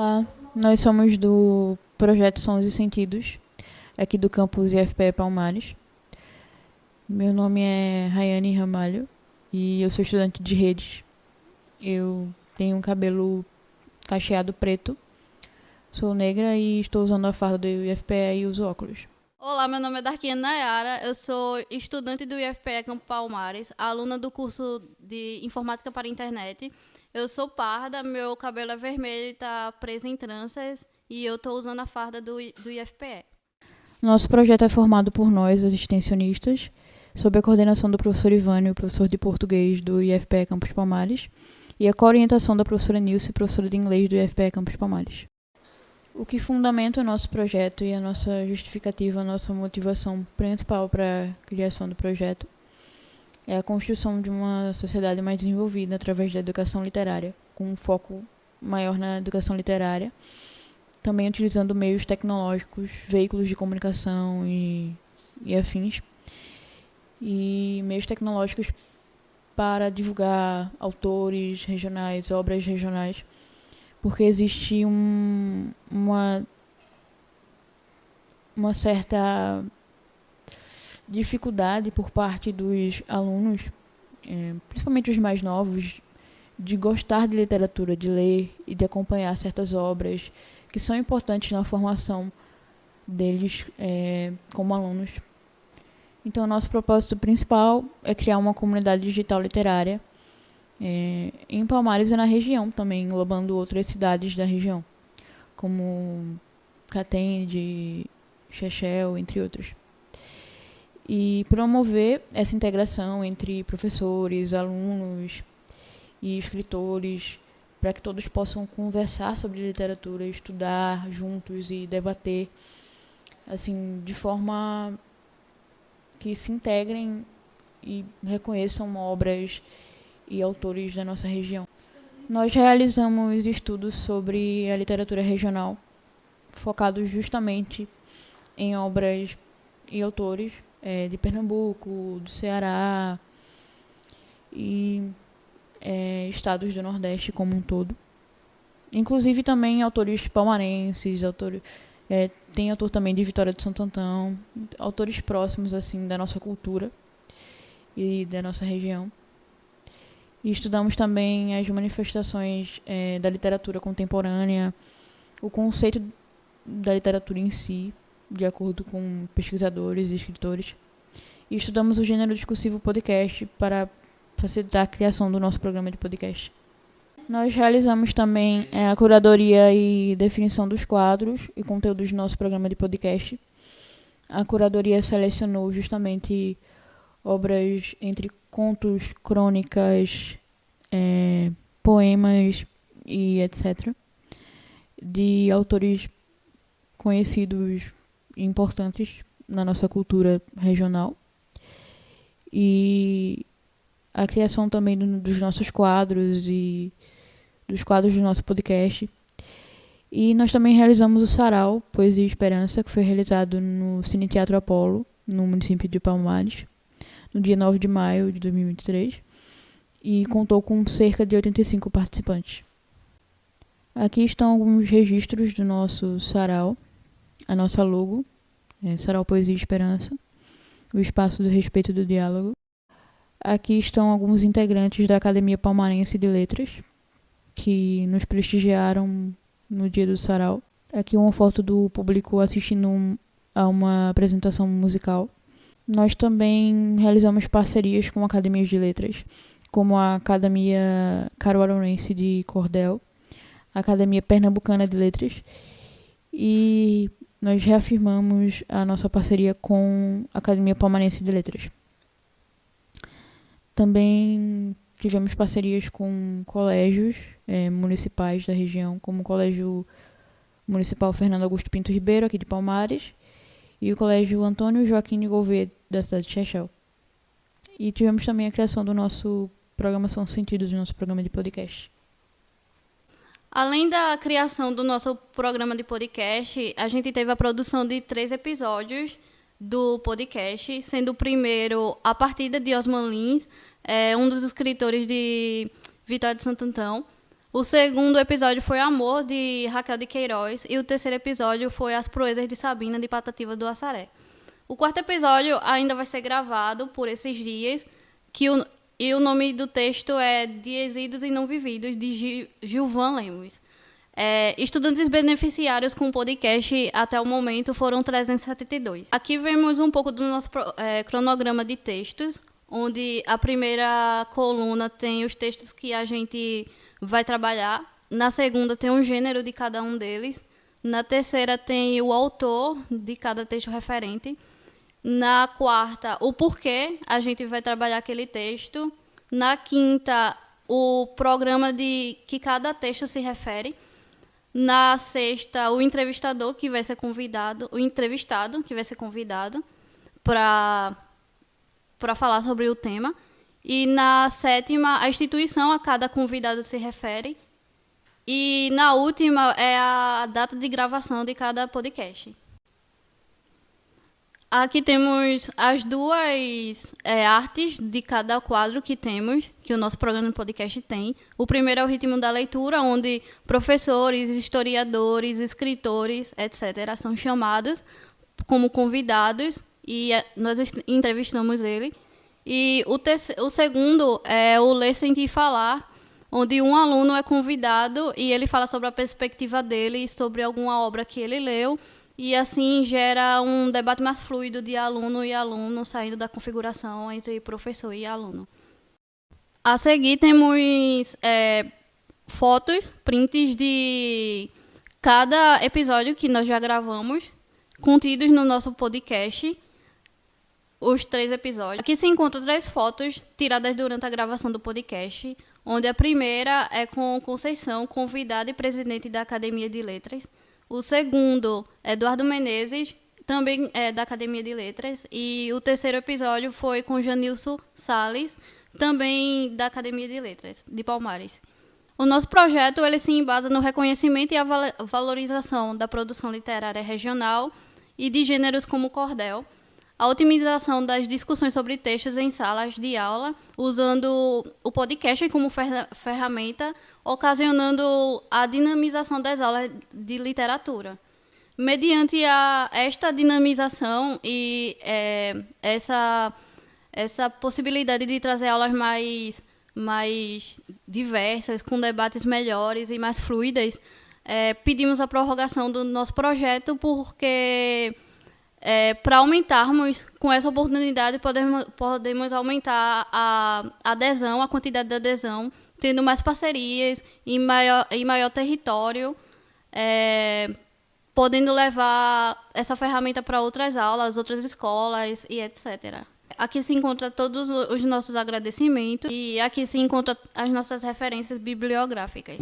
Olá, nós somos do projeto Sons e Sentidos, aqui do campus IFPE Palmares. Meu nome é Rayane Ramalho e eu sou estudante de redes. Eu tenho um cabelo cacheado preto, sou negra e estou usando a farda do IFPE e uso óculos. Olá, meu nome é Darkiane Nayara, eu sou estudante do IFPE Campo Palmares, aluna do curso de Informática para a Internet. Eu sou parda, meu cabelo é vermelho e está preso em tranças e eu estou usando a farda do IFPE. Nosso projeto é formado por nós, as extensionistas, sob a coordenação do professor Ivânio, professor de português do IFPE Campus Palmares, e a coorientação da professora Nilce, professora de inglês do IFPE Campus Palmares. O que fundamenta o nosso projeto e a nossa justificativa, a nossa motivação principal para a criação do projeto é a construção de uma sociedade mais desenvolvida através da educação literária, com um foco maior na educação literária, também utilizando meios tecnológicos, veículos de comunicação e afins, e meios tecnológicos para divulgar autores regionais, obras regionais, porque existe uma certa dificuldade por parte dos alunos, principalmente os mais novos, de gostar de literatura, de ler e de acompanhar certas obras que são importantes na formação deles como alunos. Então, nosso propósito principal é criar uma comunidade digital literária em Palmares e na região também, englobando outras cidades da região, como Catende, Chechel, entre outras. E promover essa integração entre professores, alunos e escritores, para que todos possam conversar sobre literatura, estudar juntos e debater, assim, de forma que se integrem e reconheçam obras e autores da nossa região. Nós realizamos estudos sobre a literatura regional, focados justamente em obras e autores de Pernambuco, do Ceará e estados do Nordeste como um todo. Inclusive também autores palmarenses, tem autor também de Vitória de Santo Antão, autores próximos assim da nossa cultura e da nossa região. E estudamos também as manifestações da literatura contemporânea, o conceito da literatura em si, de acordo com pesquisadores e escritores. E estudamos o gênero discursivo podcast para facilitar a criação do nosso programa de podcast. Nós realizamos também a curadoria e definição dos quadros e conteúdos do nosso programa de podcast. A curadoria selecionou justamente obras entre contos, crônicas, poemas e etc. de autores conhecidos e importantes na nossa cultura regional. E a criação também dos nossos quadros e dos quadros do nosso podcast. E nós também realizamos o Sarau Poesia e Esperança, que foi realizado no Cine Teatro Apolo, no município de Palmares, no dia 9 de maio de 2023, e contou com cerca de 85 participantes. Aqui estão alguns registros do nosso sarau, a nossa logo, Sarau Poesia e Esperança, o espaço do respeito e do diálogo. Aqui estão alguns integrantes da Academia Palmarense de Letras, que nos prestigiaram no dia do sarau. Aqui uma foto do público assistindo a uma apresentação musical. Nós também realizamos parcerias com academias de letras, como a Academia Caruaruense de Cordel, a Academia Pernambucana de Letras, e nós reafirmamos a nossa parceria com a Academia Palmarense de Letras. Também tivemos parcerias com colégios municipais da região, como o Colégio Municipal Fernando Augusto Pinto Ribeiro, aqui de Palmares, e o Colégio Antônio Joaquim de Gouveia, da cidade de Chechel. E tivemos também a criação do nosso programa Sons e Sentidos, do nosso programa de podcast. Além da criação do nosso programa de podcast, a gente teve a produção de 3 episódios do podcast, sendo o primeiro A Partida de Osman Lins, um dos escritores de Vitória de Santo Antão. O segundo episódio foi Amor, de Raquel de Queiroz. E o terceiro episódio foi As Proezas de Sabina, de Patativa do Assaré. O quarto episódio ainda vai ser gravado por esses dias, e o nome do texto é De Exílios e Não Vividos, de Gilvan Lemos. Estudantes beneficiários com o podcast até o momento foram 372. Aqui vemos um pouco do nosso cronograma de textos, onde a primeira coluna tem os textos que a gente vai trabalhar. Na segunda tem um gênero de cada um deles. Na terceira tem o autor de cada texto referente. Na quarta, o porquê a gente vai trabalhar aquele texto. Na quinta, o programa de que cada texto se refere. Na sexta, o entrevistado que vai ser convidado para falar sobre o tema. E na sétima, a instituição a cada convidado se refere. E na última é a data de gravação de cada podcast. Aqui temos as duas artes de cada quadro que o nosso programa de podcast tem. O primeiro é o ritmo da leitura, onde professores, historiadores, escritores, etc., são chamados como convidados e nós entrevistamos ele. E o segundo é o Ler, Sentir e Falar, onde um aluno é convidado e ele fala sobre a perspectiva dele, sobre alguma obra que ele leu, e assim gera um debate mais fluido de aluno e aluno, saindo da configuração entre professor e aluno. A seguir temos fotos, prints de cada episódio que nós já gravamos, contidos no nosso podcast, os 3 episódios. Aqui se encontram 3 fotos tiradas durante a gravação do podcast, onde a primeira é com Conceição, convidada e presidente da Academia de Letras. O segundo é Eduardo Menezes, também da Academia de Letras. E o terceiro episódio foi com Janilson Salles, também da Academia de Letras, de Palmares. O nosso projeto ele se embasa no reconhecimento e a valorização da produção literária regional e de gêneros como cordel, a otimização das discussões sobre textos em salas de aula, usando o podcast como ferramenta, ocasionando a dinamização das aulas de literatura. Mediante esta dinamização e essa possibilidade de trazer aulas mais diversas, com debates melhores e mais fluidas, pedimos a prorrogação do nosso projeto, porque para aumentarmos, com essa oportunidade, podemos aumentar a adesão, a quantidade de adesão, tendo mais parcerias em maior território, podendo levar essa ferramenta para outras aulas, outras escolas e etc. Aqui se encontra todos os nossos agradecimentos e aqui se encontram as nossas referências bibliográficas.